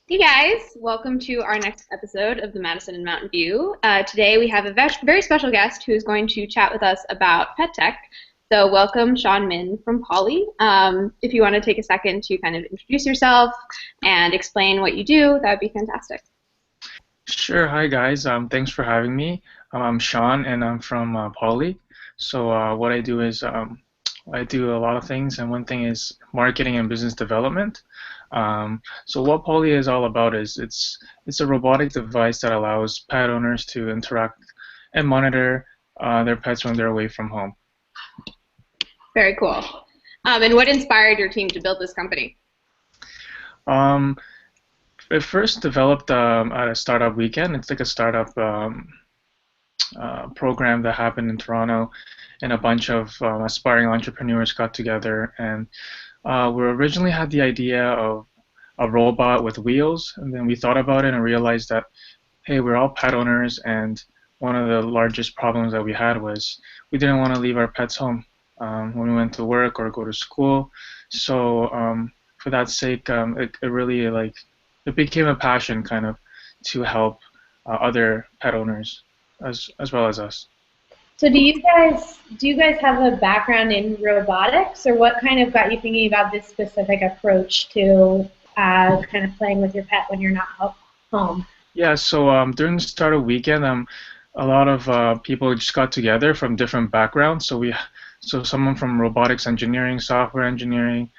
Hey guys, welcome to our next episode of the Madison and Mountain View. Today we have a very special guest who is going to chat with us about pet tech. So welcome Sean Min from Pawly. If you want to take a second to kind of introduce yourself and explain what you do, that would be fantastic. Sure. Hi, guys. Thanks for having me. I'm Sean, and I'm from Pawly. What I do is I do a lot of things, and one thing is marketing and business development. What Pawly is all about is it's a robotic device that allows pet owners to interact and monitor their pets when they're away from home. Very cool. And what inspired your team to build this company? Um, it first developed at a startup weekend. It's like a startup program that happened in Toronto, and a bunch of aspiring entrepreneurs got together, and we originally had the idea of a robot with wheels, and then we thought about it and realized that, hey, we're all pet owners, and one of the largest problems that we had was we didn't want to leave our pets home when we went to work or go to school. For that sake, it really it became a passion kind of to help other pet owners as well as us. So do you guys have a background in robotics, or what kind of got you thinking about this specific approach to kind of playing with your pet when you're not home? Yeah, during the start of weekend, a lot of people just got together from different backgrounds. So someone from robotics engineering, software engineering,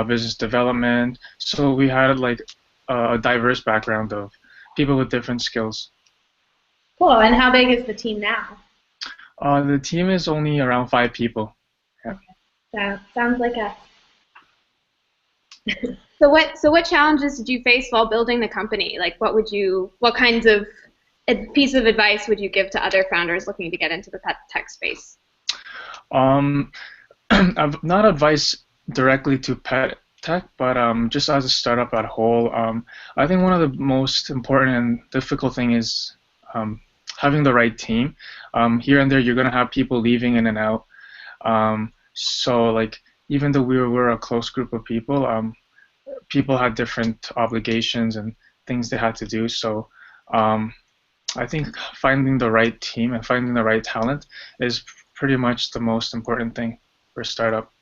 business development. So we had like a diverse background of people with different skills. Cool. And how big is the team now? The team is only around 5 people. Yeah. Sounds like a So what challenges did you face while building the company? Like what kinds of a piece of advice would you give to other founders looking to get into the pet tech space? Um, I've not advice directly to pet tech, but just as a startup at whole, I think one of the most important and difficult thing is um, having the right team. Here and there, you're gonna have people leaving in and out. Like even though we were a close group of people, people had different obligations and things they had to do. Um, I think finding the right team and finding the right talent is pretty much the most important thing for a startup.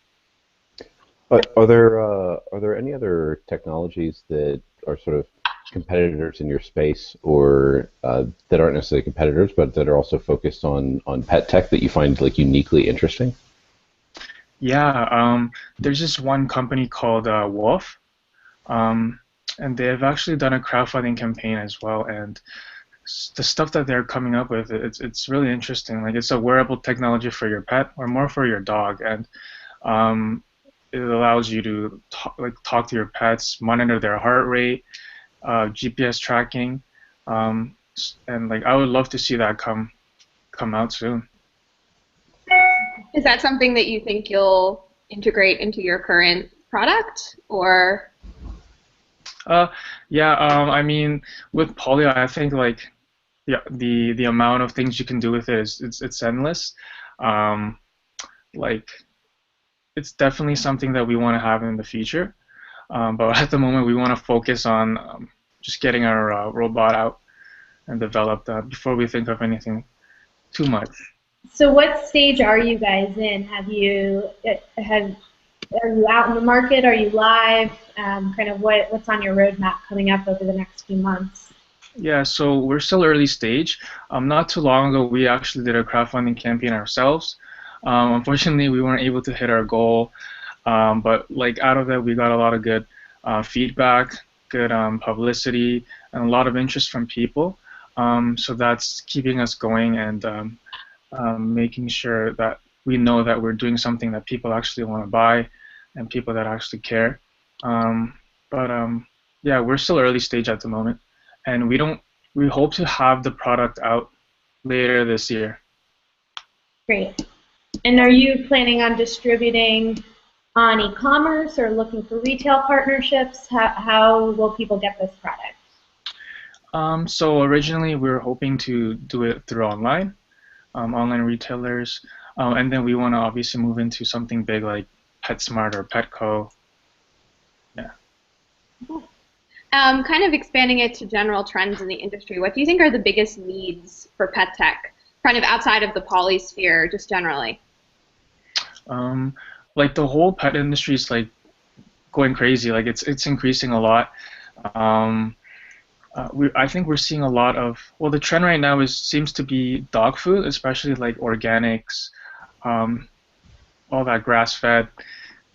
Are there any other technologies that are sort of competitors in your space, or that aren't necessarily competitors, but that are also focused on pet tech that you find like uniquely interesting? Yeah, there's this one company called Wolf, um, and they've actually done a crowdfunding campaign as well. And the stuff that they're coming up with, it's really interesting. Like it's a wearable technology for your pet, or more for your dog, and um, it allows you to talk to your pets, monitor their heart rate, GPS tracking, and like I would love to see that come out soon. Is that something that you think you'll integrate into your current product, or Uh, yeah, I mean, with Poly, I think like the amount of things you can do with it is it's endless. Um, like it's definitely something that we want to have in the future. But at the moment, we want to focus on just getting our robot out and developed before we think of anything too much. So what stage are you guys in? Are you out in the market? Are you live? Kind of what's on your roadmap coming up over the next few months? Yeah, so we're still early stage. Not too long ago, we actually did a crowdfunding campaign ourselves. Unfortunately, we weren't able to hit our goal, but like out of that, we got a lot of good feedback, good publicity, and a lot of interest from people. So that's keeping us going and making sure that we know that we're doing something that people actually want to buy and people that actually care. Um, but yeah, we're still early stage at the moment, and we hope to have the product out later this year. Great. And are you planning on distributing on e-commerce or looking for retail partnerships? How will people get this product? So originally we were hoping to do it through online retailers, and then we want to obviously move into something big like PetSmart or Petco. Yeah. Kind of expanding it to general trends in the industry, what do you think are the biggest needs for pet tech, kind of outside of the Pawly sphere, just generally? Um, like the whole pet industry is like going crazy. Like it's increasing a lot. Um, I think we're seeing a lot of, well, the trend right now seems to be dog food, especially like organics, um, all that grass-fed,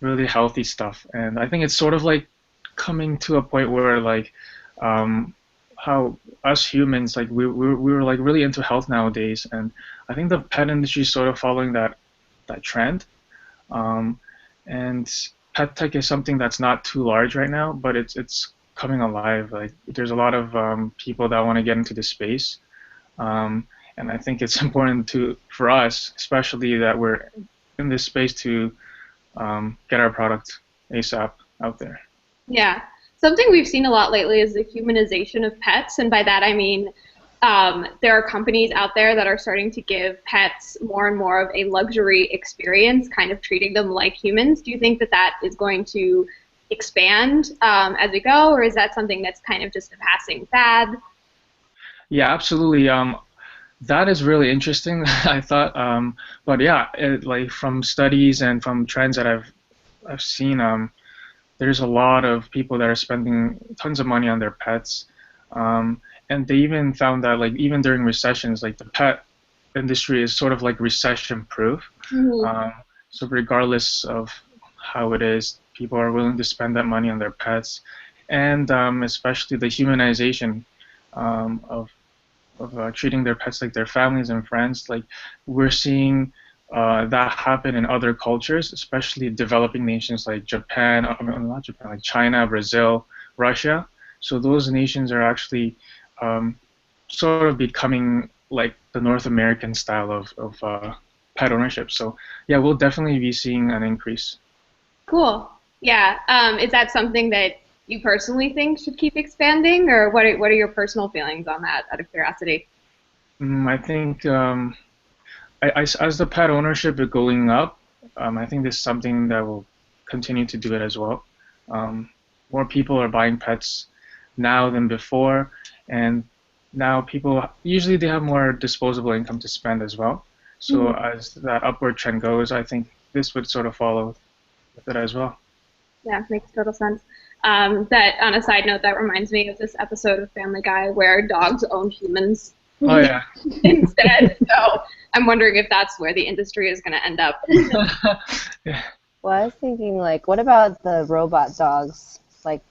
really healthy stuff. And I think it's sort of like coming to a point where like um, how us humans, like we were like really into health nowadays, and I think the pet industry is sort of following that trend. Um, and pet tech is something that's not too large right now, but it's coming alive. Like there's a lot of people that want to get into this space, and I think it's important for us, especially that we're in this space, to get our product ASAP out there. Yeah. Something we've seen a lot lately is the humanization of pets, and by that I mean there are companies out there that are starting to give pets more and more of a luxury experience, kind of treating them like humans. Do you think that that is going to expand as we go, or is that something that's kind of just a passing fad? Yeah, absolutely. That is really interesting. I thought, but yeah, like from studies and from trends that I've seen, there's a lot of people that are spending tons of money on their pets, and they even found that like even during recessions, like the pet industry is sort of like recession-proof. So regardless of how it is, people are willing to spend that money on their pets, and especially the humanization of treating their pets like their families and friends. Like we're seeing that happen in other cultures, especially developing nations like Japan, not Japan, like China, Brazil, Russia. So those nations are actually sort of becoming like the North American style of pet ownership. So yeah, we'll definitely be seeing an increase. Cool. Yeah. Is that something that you personally think should keep expanding, or what are your personal feelings on that, out of curiosity? I think as the pet ownership is going up, I think this is something that will continue to do it as well. More people are buying pets now than before, and now people usually they have more disposable income to spend as well. So as that upward trend goes, I think this would sort of follow with it as well. Yeah, makes total sense. That on a side note, that reminds me of this episode of Family Guy where dogs own humans Oh yeah. instead. So I'm wondering if that's where the industry is going to end up. Yeah. Well, I was thinking, like, what about the robot dogs? Like,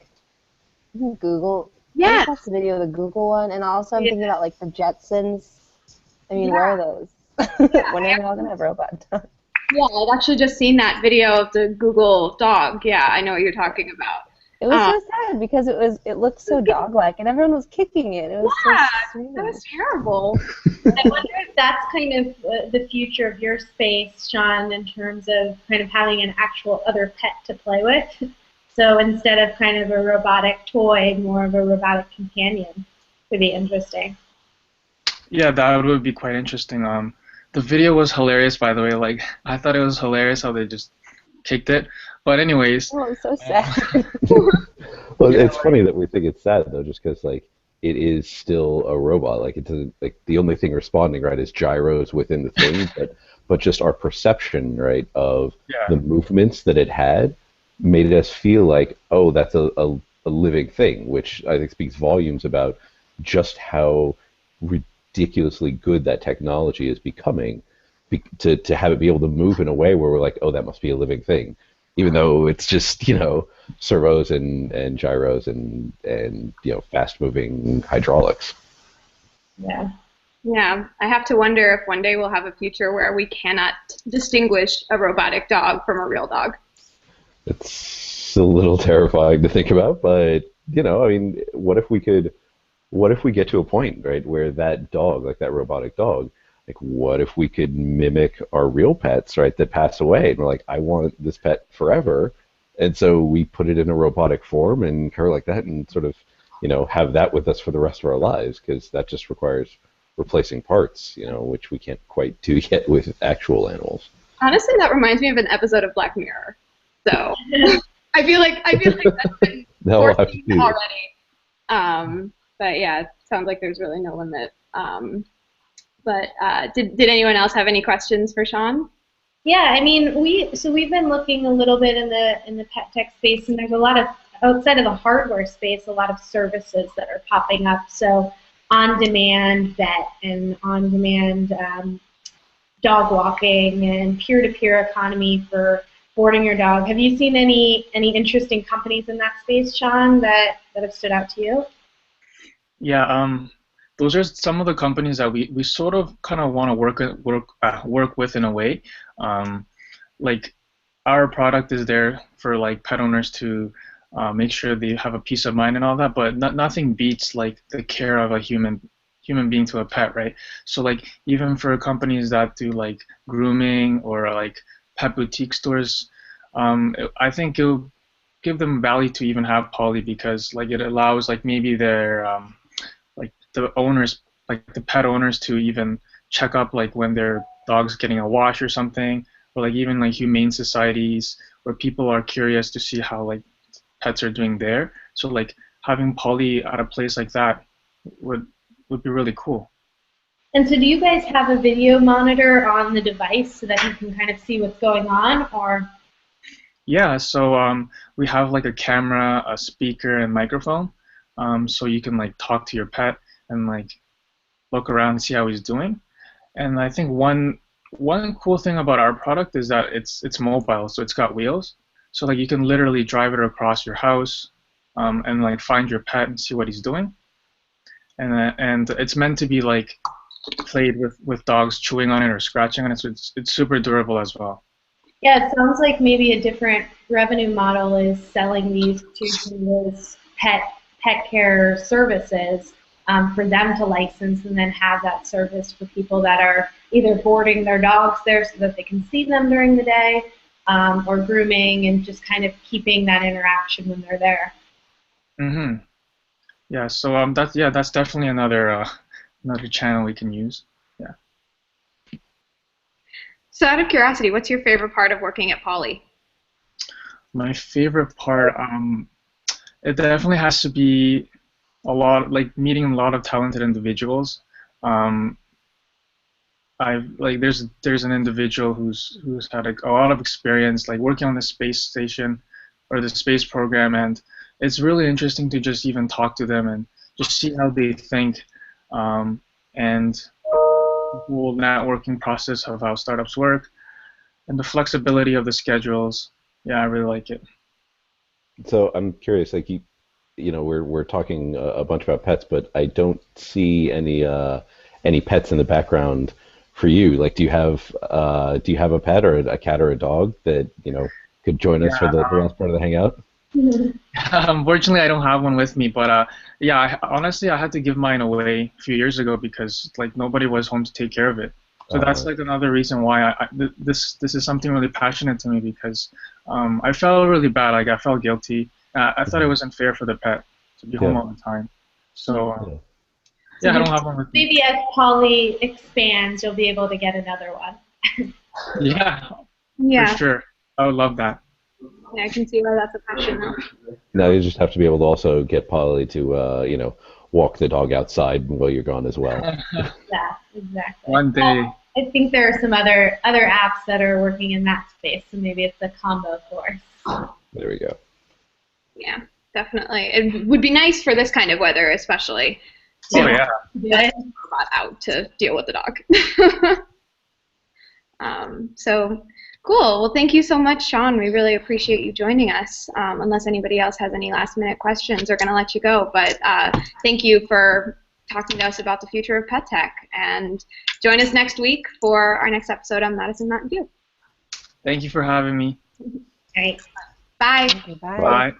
Google. I Yeah. just watched the video of the Google one, and also I'm thinking about, like, the Jetsons. I mean, where are those? When are we all going to have robot dogs? Yeah, I've actually just seen that video of the Google dog. Yeah, I know what you're talking about. It was so sad because it looked so dog-like, and everyone was kicking it. It was Yeah, so that was strange. terrible. I wonder if that's kind of the future of your space, Sean, in terms of kind of having an actual other pet to play with. So instead of kind of a robotic toy, more of a robotic companion would be interesting. Yeah, that would be quite interesting. The video was hilarious, by the way. Like I thought it was hilarious how they just kicked it. But anyways, Oh, it was so sad. Well, it's funny that we think it's sad though, just because like it is still a robot. Like it's like the only thing responding right is gyros within the thing, but just our perception right of the movements that it had made us feel like, oh, that's a living thing, which I think speaks volumes about just how ridiculously good that technology is becoming. To have it be able to move in a way where we're like, oh, that must be a living thing, even though it's just servos and gyros and fast moving hydraulics. Yeah. Yeah, I have to wonder if one day we'll have a future where we cannot distinguish a robotic dog from a real dog. It's a little terrifying to think about, but I mean, what if we get to a point, right, where that dog, like that robotic dog, like what if we could mimic our real pets, right, that pass away, and we're like, I want this pet forever, and so we put it in a robotic form and care like that, and sort of, have that with us for the rest of our lives, because that just requires replacing parts, which we can't quite do yet with actual animals. Honestly, that reminds me of an episode of Black Mirror. So I feel like that's been No, I'll have to foreseen do this. already. But yeah, it sounds like there's really no limit. But did anyone else have any questions for Sean? Yeah, I mean, we've been looking a little bit in the pet tech space, and there's a lot of, outside of the hardware space, a lot of services that are popping up. So on-demand vet and on-demand dog walking and peer-to-peer economy for boarding your dog. Have you seen any interesting companies in that space, Sean, that have stood out to you? Yeah, those are some of the companies that we sort of kind of want to work with in a way. Like our product is there for like pet owners to make sure they have a peace of mind and all that, but nothing beats like the care of a human being to a pet, right? So like even for companies that do like grooming or like pet boutique stores, I think it'll give them value to even have Pawly because like it allows like maybe their like the owners, like the pet owners, to even check up like when their dog's getting a wash or something, or like even like humane societies where people are curious to see how like pets are doing there. So like having Pawly at a place like that would be really cool. And so do you guys have a video monitor on the device so that you can kind of see what's going on, or? Yeah, so we have like a camera, a speaker, and microphone, so you can like talk to your pet and like look around and see how he's doing. And I think one cool thing about our product is that it's mobile, so it's got wheels. So like you can literally drive it across your house, and like find your pet and see what he's doing. And it's meant to be like played with dogs chewing on it or scratching on it, so it's super durable as well. Yeah, it sounds like maybe a different revenue model is selling these to those pet care services for them to license and then have that service for people that are either boarding their dogs there so that they can see them during the day, or grooming and just kind of keeping that interaction when they're there. Mm-hmm. Yeah, so that's definitely another channel we can use. Yeah. So out of curiosity, what's your favorite part of working at Pawly? My favorite part, it definitely has to be a lot like meeting a lot of talented individuals. I've like there's an individual who's had a lot of experience like working on the space station or the space program, and it's really interesting to just even talk to them and just see how they think, and the whole networking process of how startups work and the flexibility of the schedules. Yeah, I really like it. So I'm curious, like we're talking a bunch about pets, but I don't see any pets in the background for you. Like, do you have a pet or a cat or a dog that could join us for the last part of the hangout? Unfortunately, I don't have one with me, but yeah, honestly, I had to give mine away a few years ago because like nobody was home to take care of it. So that's like another reason why this is something really passionate to me because I felt really bad. Like I felt guilty. I thought it wasn't fair for the pet to be home all the time. So yeah, I don't have one with me. Maybe as Pawly expands, you'll be able to get another one. Yeah, for sure. I would love that. Yeah, I can see why that's a passion now. Now you just have to be able to also get Pawly to walk the dog outside while you're gone as well. Yeah, exactly. One day. I think there are some other apps that are working in that space, so maybe it's a combo course. There we go. Yeah, definitely. It would be nice for this kind of weather, especially. Oh yeah. Get a robot out to deal with the dog. So cool. Well, thank you so much, Sean. We really appreciate you joining us. Unless anybody else has any last-minute questions, we're going to let you go. But thank you for talking to us about the future of pet tech. And join us next week for our next episode on Madison Mountain View. Thank you for having me. All right. Bye. Bye. Bye.